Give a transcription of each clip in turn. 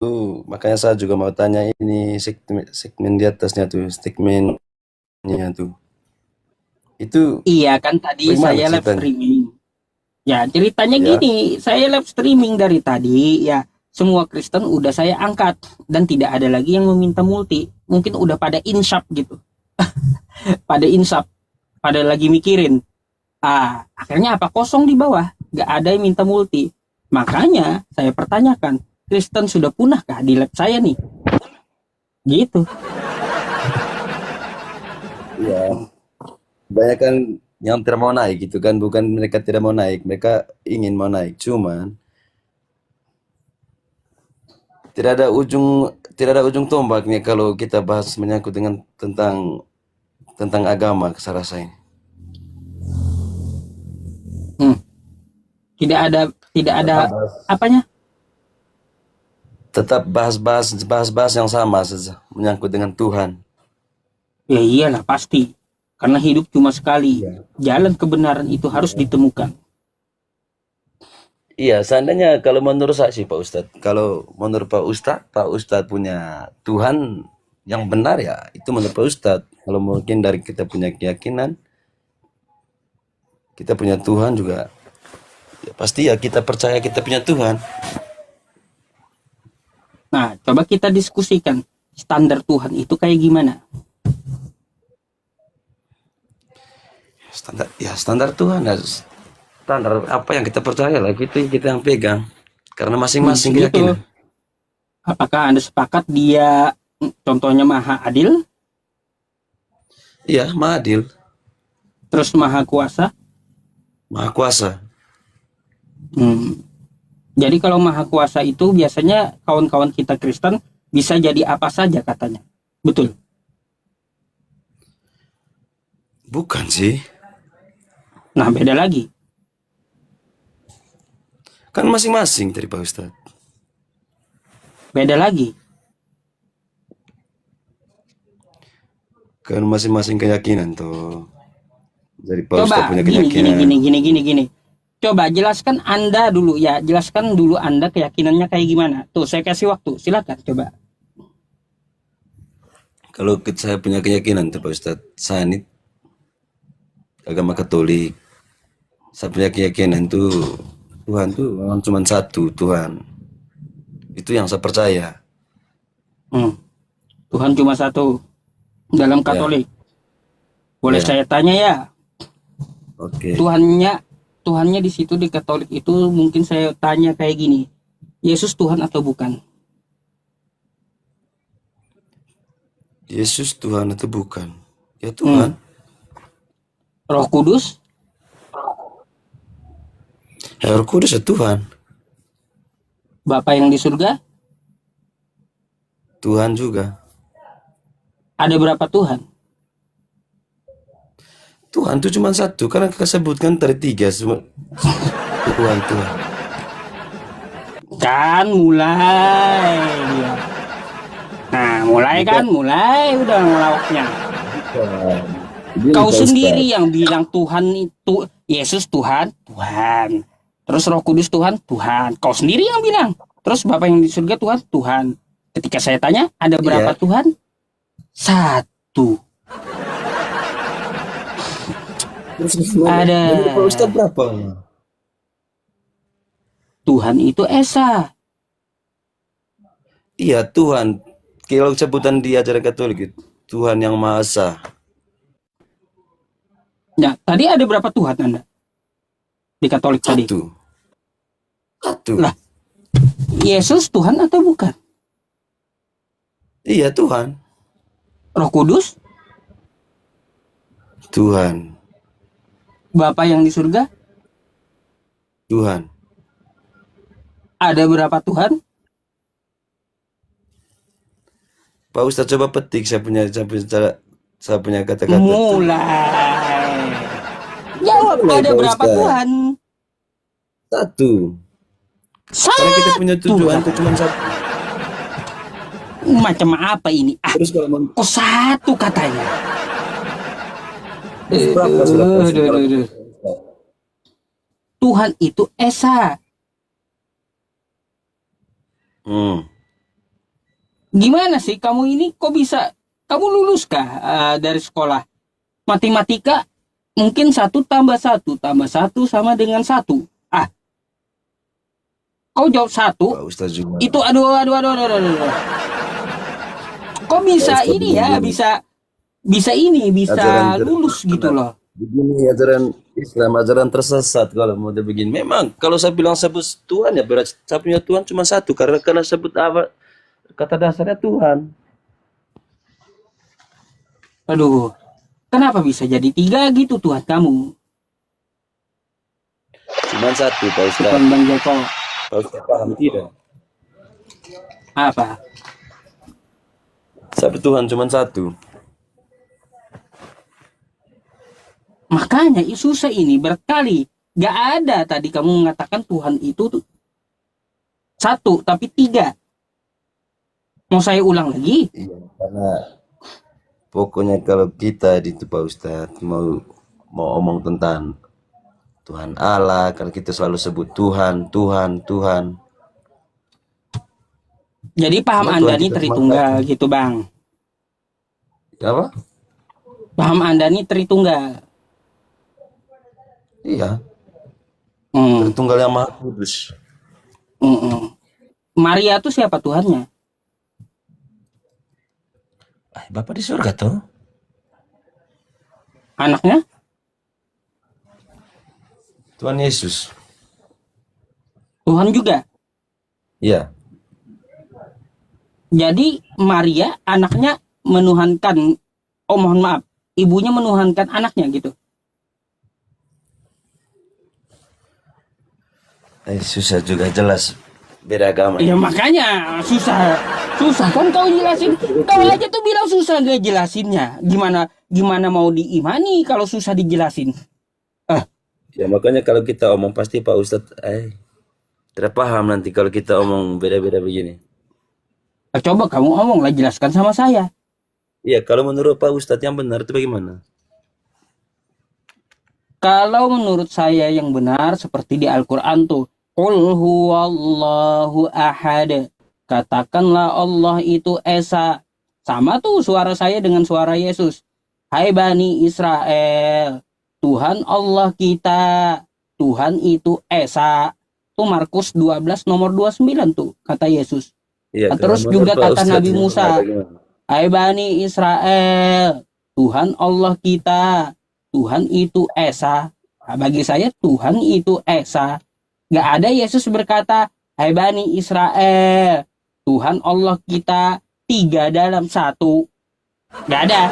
Makanya saya juga mau tanya ini segmen di atasnya tuh, segmennya tuh. Itu Iya kan tadi bagaimana saya live ceritanya? streaming. Ya ceritanya Ya, gini, saya live streaming dari tadi ya. Semua Kristen udah saya angkat dan tidak ada lagi yang meminta multi. Mungkin udah pada insaf gitu, pada insaf, pada lagi mikirin. Akhirnya apa kosong di bawah, nggak ada yang minta multi. Makanya saya pertanyakan, Kristen sudah punahkah di lab saya nih? Gitu. iya. Kebanyakan yang tidak mau naik gitu kan, bukan mereka tidak mau naik, mereka ingin mau naik. Cuman tidak ada ujung tombaknya kalau kita bahas menyangkut dengan tentang agama saya rasa ini. Hmm. Tidak ada, tidak ada Tetap bahas, apanya? tetap bahas yang sama saja menyangkut dengan Tuhan. Ya iyalah pasti. Karena hidup cuma sekali. Iya. Jalan kebenaran itu harus Iya. ditemukan. Iya, seandainya kalau menurut saya sih Pak Ustadz, kalau menurut Pak Ustadz punya Tuhan yang benar ya itu menurut Pak Ustadz. Kalau mungkin dari kita punya keyakinan, kita punya Tuhan juga, ya pasti ya kita percaya kita punya Tuhan. Nah, coba kita diskusikan standar Tuhan itu kayak gimana. Standar Tuhan ya, standar apa yang kita percaya lah, itu yang kita yang pegang. Karena masing-masing Segitu. keyakinan. Apakah Anda sepakat dia contohnya maha adil, Iya, Maha Adil, terus maha kuasa? Maha Kuasa. Hmm. Jadi kalau maha kuasa itu biasanya kawan-kawan kita Kristen bisa jadi apa saja katanya. Betul. Bukan sih, Nah, beda lagi. kan masing-masing dari Pak Ustadz. Beda lagi. Kan masing-masing keyakinan tuh. Dari Pak Ustadz Coba punya gini gini keyakinan. gini gini gini gini. Coba jelaskan Anda dulu ya, jelaskan dulu Anda keyakinannya kayak gimana. Tuh, saya kasih waktu. Silakan coba. Kalau saya punya keyakinan tuh Pak Ustadz, saya ini agama Katolik. Saya punya keyakinan tuh Tuhan tuh memang cuma satu Tuhan. Itu yang saya percaya. Hmm. Tuhan cuma satu dalam Ya, Katolik. Boleh ya, saya tanya ya, oke. Tuhannya Tuhannya di situ di Katolik itu mungkin saya tanya kayak gini. Yesus Tuhan atau bukan? Yesus Tuhan atau bukan? Ya Hmm. Tuhan. Roh Kudus, Ya Roh Kudus ya Tuhan. Bapa yang di surga, Tuhan juga. ada berapa Tuhan? Tuhan tuh cuma satu. Karena kita sebutkan tadi tiga semua. Tuhan Tuhan. Kan mulai dia. Nah, mulai kan, Bukan. mulai udah ngelawaknya. Bukan. Begini Kau Pak sendiri Ustadz. yang bilang Tuhan itu Yesus Tuhan, Tuhan. Terus Roh Kudus Tuhan, Tuhan. Kau sendiri yang bilang. Terus Bapa yang di surga Tuhan, Tuhan. Ketika saya tanya, ada berapa Iya. Tuhan? Satu. Terus gimana? Ada. Menurut Pak Ustadz berapa? Tuhan itu Esa. Iya Tuhan. Kalau sebutan di ajaran Katolik itu, Tuhan yang Maha Esa. Nah, tadi ada berapa Tuhan Anda di Katolik tadi? Satu. Satu. Lah, Yesus Tuhan atau bukan? Iya Tuhan. Roh Kudus, Tuhan. Bapa yang di surga, Tuhan. ada berapa Tuhan? Pak Ustadz coba petik saya punya kata-kata tuh. Mulai. Jawab, Mulai ada Pak berapa Ustadz. Tuhan? Satu. Karena kita punya Satu. tujuan tuh cuma satu. Macam apa ini? Terus kalau Kok satu katanya? terus berapa sudah Pak Duh, Ustadz duh, kalau duh, duh. Tuhan itu Esa. Hmm. Gimana sih kamu ini kok bisa, kamu lulus kah dari sekolah matematika? Mungkin satu tambah satu sama dengan satu. Ah, kau jawab satu, Pak Ustadz juga. itu aduh aduh aduh aduh, aduh, aduh. Kok Pak bisa Ustadz ini juga ya, gini. bisa ini, bisa Ajaran lulus gitu loh. begini, ajaran Islam, ajaran tersesat kalau mau begini. Memang kalau saya bilang sebut Tuhan ya berarti saya punya Tuhan cuma satu karena sebut apa kata dasarnya Tuhan. Aduh, kenapa bisa jadi tiga gitu Tuhan kamu? Cuma satu Pak Bukan Ustadz. Bang Joko. Pak Ustadz paham tidak? Apa? Sabtu Tuhan cuma satu. Makanya susah ini berkali. Gak ada tadi kamu mengatakan Tuhan itu tuh satu, tapi tiga. Mau saya ulang lagi? Iya, karena pokoknya kalau kita di itu Pak Ustadz mau mau omong tentang Tuhan Allah, kalau kita selalu sebut Tuhan, Tuhan, Tuhan. Jadi paham Cuma Anda Tuhan nih kita cuma Tritunggal satu. gitu Bang. Apa? Paham Anda nih Tritunggal. Iya, Hmm, Tritunggal yang Maha Kudus. hmm, hmm. Maria tuh siapa Tuhannya? Bapak di surga tuh. Anaknya? Tuhan Yesus. Tuhan juga. Iya. Jadi Maria anaknya menuhankan, oh mohon maaf, ibunya menuhankan anaknya gitu. Susah juga jelas beda agama. Ya makanya susah kan kau jelasin. Kau aja tuh bilang susah gak jelasinnya. Gimana mau diimani kalau susah dijelasin? Eh, Ya makanya kalau kita omong pasti Pak Ustadz, tidak paham nanti kalau kita omong beda-beda begini. coba kamu ngomong lah, jelaskan sama saya. Iya, kalau menurut Pak Ustadz yang benar itu bagaimana? Kalau menurut saya yang benar seperti di Al-Quran tuh, Qul huwallahu ahad. Katakanlah Allah itu Esa. Sama tuh suara saya dengan suara Yesus. Hai Bani Israel, Tuhan Allah kita, Tuhan itu Esa. Tuh Markus 12 nomor 29 tuh, kata Yesus. Iya, Nah, kalau terus menurut juga Pak kata Ustadz Nabi yang benar Musa, bagaimana? Hai Bani Israel, Tuhan Allah kita, Tuhan itu Esa. Nah, bagi saya Tuhan itu Esa. Gak ada Yesus berkata, Hai Bani Israel, Tuhan Allah kita tiga dalam satu. Gak ada.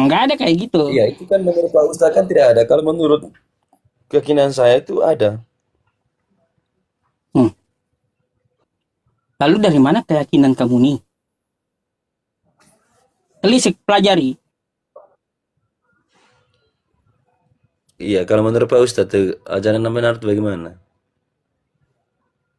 Gak ada kayak gitu. Iya, itu kan menurut Pak Ustadz kan tidak ada. Kalau menurut keyakinan saya itu ada. Hmm. Lalu dari mana keyakinan kamu nih? Telisik, pelajari. Iya, kalau menurut Pak Ustadz tuh, ajaran yang benar itu bagaimana?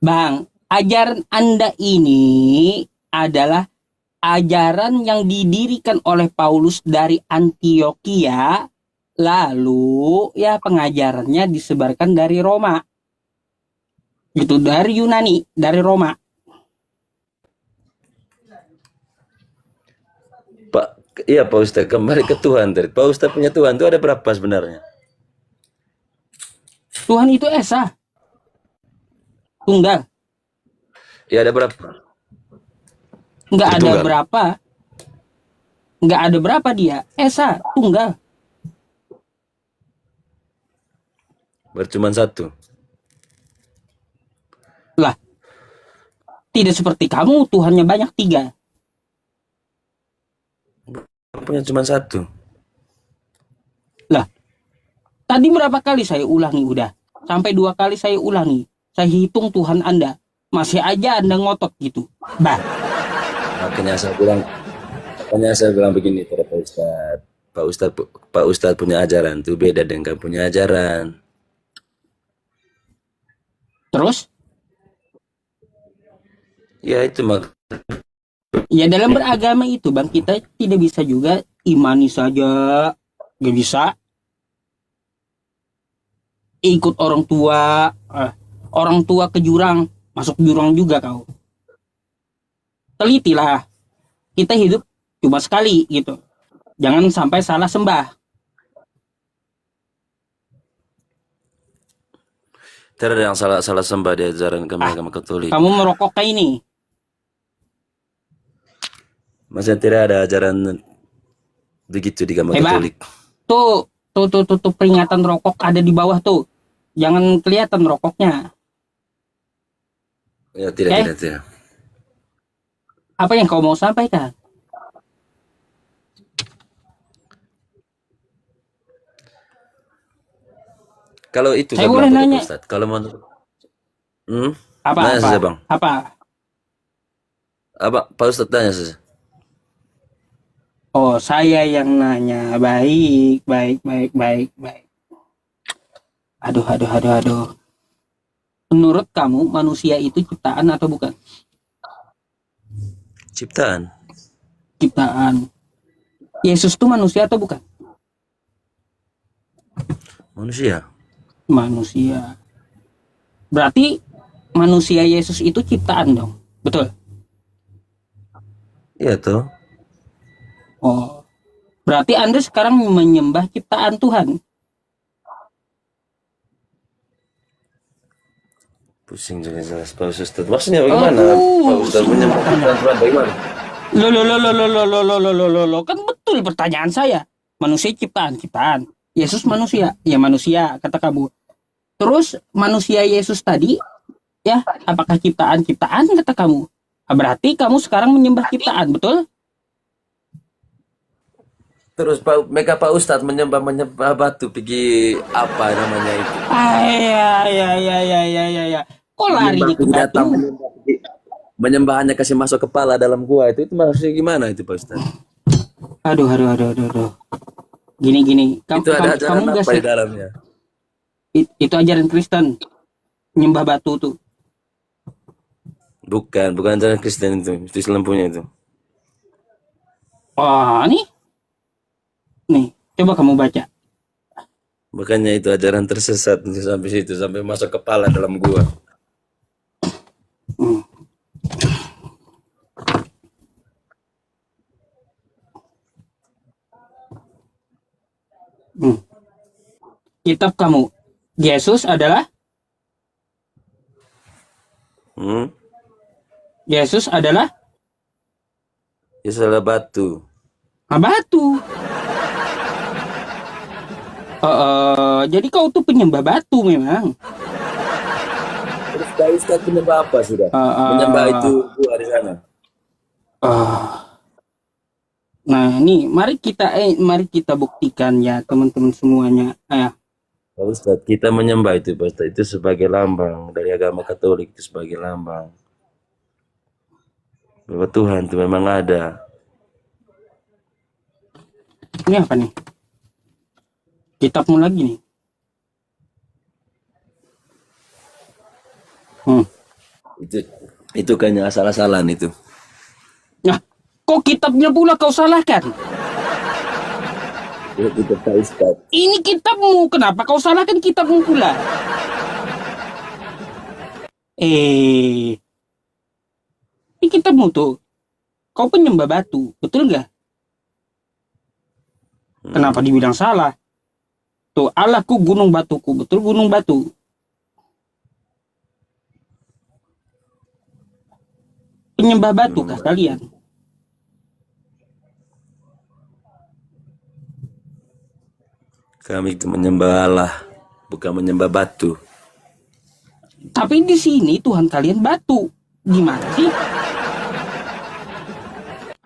Bang, ajaran Anda ini adalah ajaran yang didirikan oleh Paulus dari Antioquia, lalu ya pengajarannya disebarkan dari Roma. Gitu, dari Yunani, dari Roma. Iya Pak Ustadz, kembali ke Tuhan tadi. Pak Ustadz punya Tuhan itu ada berapa sebenarnya? Tuhan itu Esa, tunggal. Ya ada berapa? Nggak ada Tritunggal. berapa. Nggak ada berapa dia. Esa, tunggal. Cuma satu. Lah, tidak seperti kamu, Tuhannya banyak, tiga. Punya cuma satu. Lah, tadi berapa kali saya ulangi udah? Sampai 2 kali saya ulangi. Saya hitung Tuhan Anda. Masih aja Anda ngotot gitu. Bah, Makanya saya bilang begini pada Pak Ustadz. Pak Ustadz punya ajaran itu beda dengan punya ajaran. terus? Ya itu mak. Ya dalam beragama itu Bang, kita tidak bisa juga imani saja. Gak bisa. Ikut orang tua ke jurang, masuk jurang juga kau. telitilah. Kita hidup cuma sekali gitu. Jangan sampai salah sembah. Tidak ada yang salah sembah di ajaran kami Ah, agama Katolik. kamu merokok kayak ini. Maksudnya tidak ada ajaran begitu di agama Bang, Katolik. tuh peringatan rokok ada di bawah tuh. Jangan kelihatan rokoknya. Ya, tidak, Oke? tidak. Apa yang kau mau sampaikan? Kalau itu Saya saya boleh bilang nanya. Pak Ustadz, kalau menurut Apa? nanya Apa? saja Bang. Apa? Apa Pak Ustadz tanya saja. Oh, saya yang nanya. Baik, baik, baik, baik, baik. Aduh. Menurut kamu manusia itu ciptaan atau bukan? Ciptaan. Ciptaan. Yesus itu manusia atau bukan? Manusia. Manusia. Berarti manusia Yesus itu ciptaan dong. Betul? Iya toh. Oh. Berarti Anda sekarang menyembah ciptaan Tuhan. Pusing juga jelas Pak Ustadz. Maksudnya bagaimana Pak Ustadz menyembah ciptaan Tuhan bagaimana? Loh. Kan betul pertanyaan saya. Manusia ciptaan. Yesus manusia. Ya manusia, kata kamu. Terus manusia Yesus tadi, ya, apakah ciptaan kata kamu? Berarti kamu sekarang menyembah ciptaan, betul? Terus Pak Ustadz menyembah batu pergi apa namanya itu? Ya. Kok larinya ke batu? Menyembah hanya kasih masuk kepala dalam gua itu maksudnya gimana itu Pak Ustadz? Aduh. Gini. Itu ada ajaran Kamu apa di dalamnya? Itu ajaran Kristen. Nyembah batu tuh. Bukan ajaran Kristen itu Islam punya itu. Wah, nih, coba kamu baca. Makanya itu ajaran tersesat sampai situ, sampai masuk kepala dalam gua. Kitab kamu, Yesus adalah Yesus adalah batu. Batu. Jadi kau tuh penyembah batu memang. Terus Pak Ustadz menyembah apa sudah? Menyembah itu gua di sana. Nah, ini mari kita buktikan ya teman-teman semuanya. Pak Ustadz, kita menyembah itu Pak Ustadz, itu sebagai lambang dari agama Katolik, itu sebagai lambang bahwa Tuhan itu memang ada. Ini apa nih? Kitabmu lagi nih. Itu kayaknya asal-asalan itu. Nah, kok kitabnya pula kau salahkan? Itu Pak Ustadz. Ini kitabmu, kenapa kau salahkan kitabmu pula? Ini kitabmu tuh. Kau penyembah batu, betul nggak? Kenapa dibilang salah? Tuh, Allahku gunung batuku, betul gunung batu. Penyembah batu kah kalian? Kami itu menyembah Allah, bukan menyembah batu. Tapi di sini Tuhan kalian batu. Gimana sih?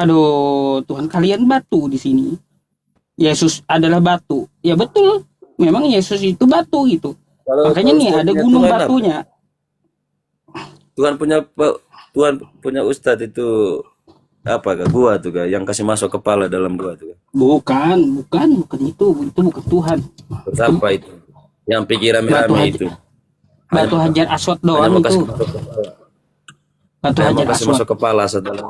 Aduh, Tuhan kalian batu di sini. Yesus adalah batu. Ya betul. Memang Yesus itu batu gitu. Makanya nih ada gunung batunya. Tuhan punya ustadz itu apa kah? Gua tuh kah yang kasih masuk kepala dalam gua tuh kah? Bukan itu bukan Tuhan. Terus apa itu? Yang pikiran rame itu. Batu Hajar Aswad doang itu. Batu Hajar kasih Aswad. masuk kepala setelah.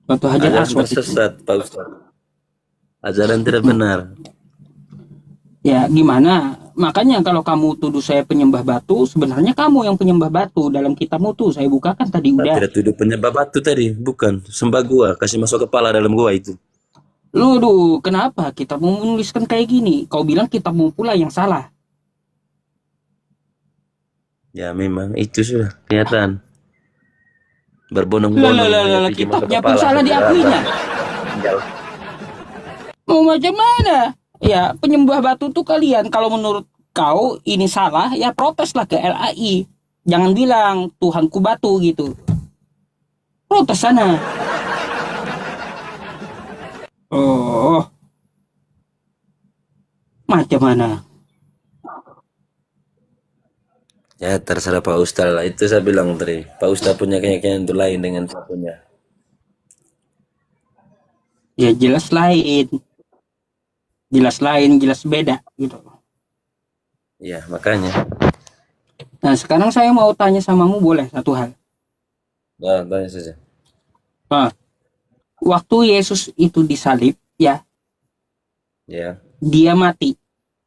Batu Hajar Aswad. Tersesat, Pak Ustaz. Ajaran tidak benar. Ya gimana? Makanya kalau kamu tuduh saya penyembah batu, sebenarnya kamu yang penyembah batu. Dalam kitabmu tuh saya bukakan tadi Saya udah. tidak tuduh penyebab batu tadi, bukan. Sembah gua, kasih masuk kepala dalam gua itu. Loh, kenapa kita mau menuliskan kayak gini? Kau bilang kitabmu pula yang salah. Ya memang itu sudah kenyataan. Lah, lah, Berbondong-bondong lah, hanya lah, pikir masuk kitabnya pun kepala salah saja. diakuinya. Tinggal. Mau macam mana? Ya, penyembah batu tuh kalian. Kalau menurut kau ini salah, ya proteslah ke LAI. Jangan bilang Tuhanku batu gitu. Protes sana. Oh, macam mana? Ya terserah Pak Ustaz lah. Itu saya bilang tadi. Pak Ustaz punya keyakinan itu lain dengan saya punya. Ya jelas lain. Jelas lain, jelas beda gitu. Ya makanya. Nah, sekarang saya mau tanya samamu boleh satu hal. Nah, tanya saja. Nah, waktu Yesus itu disalib, ya, Ya. dia mati.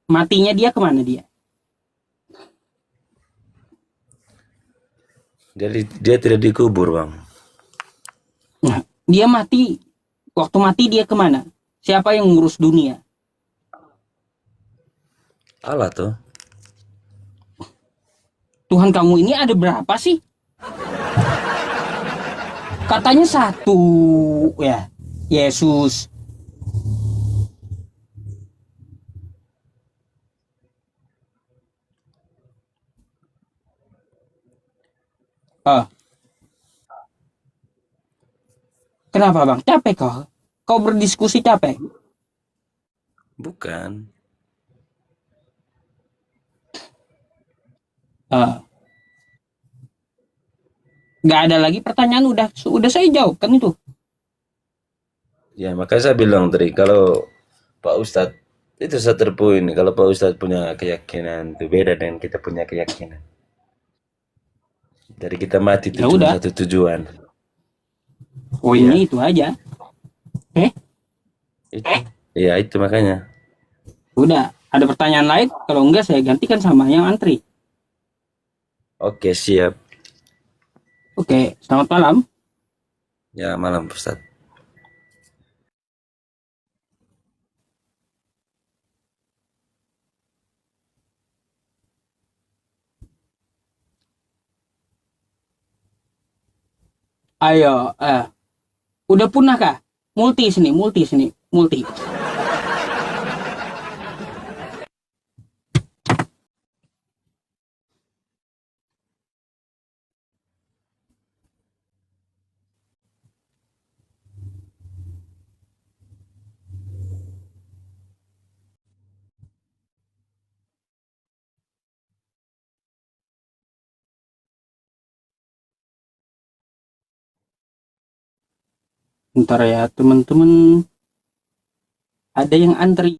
Matinya dia kemana dia? Dia tidak dikubur, Bang. Nah, dia mati. Waktu mati dia kemana? Siapa yang ngurus dunia? Allah tuh. Tuhan kamu ini ada berapa sih? Katanya satu, ya, Yesus. Ah, kenapa bang? Capek kau? Kau berdiskusi capek? Bukan. Ah, nggak ada lagi pertanyaan udah saya jawab kan itu. Ya, makanya saya bilang tadi kalau Pak Ustadz itu satu poin. Kalau Pak Ustadz punya keyakinan itu beda dengan kita punya keyakinan. Dari kita mati itu Ya cuma udah, satu tujuan. poinnya Iya, itu aja. Eh, itu. Iya, itu makanya. udah. Ada pertanyaan lain? Kalau enggak saya gantikan sama yang antri. Oke, siap. Oke, selamat malam. Ya, malam Ustadz. Ayo, udah punah kah? Multi sini, multi. Ntar ya teman-teman, ada yang antri.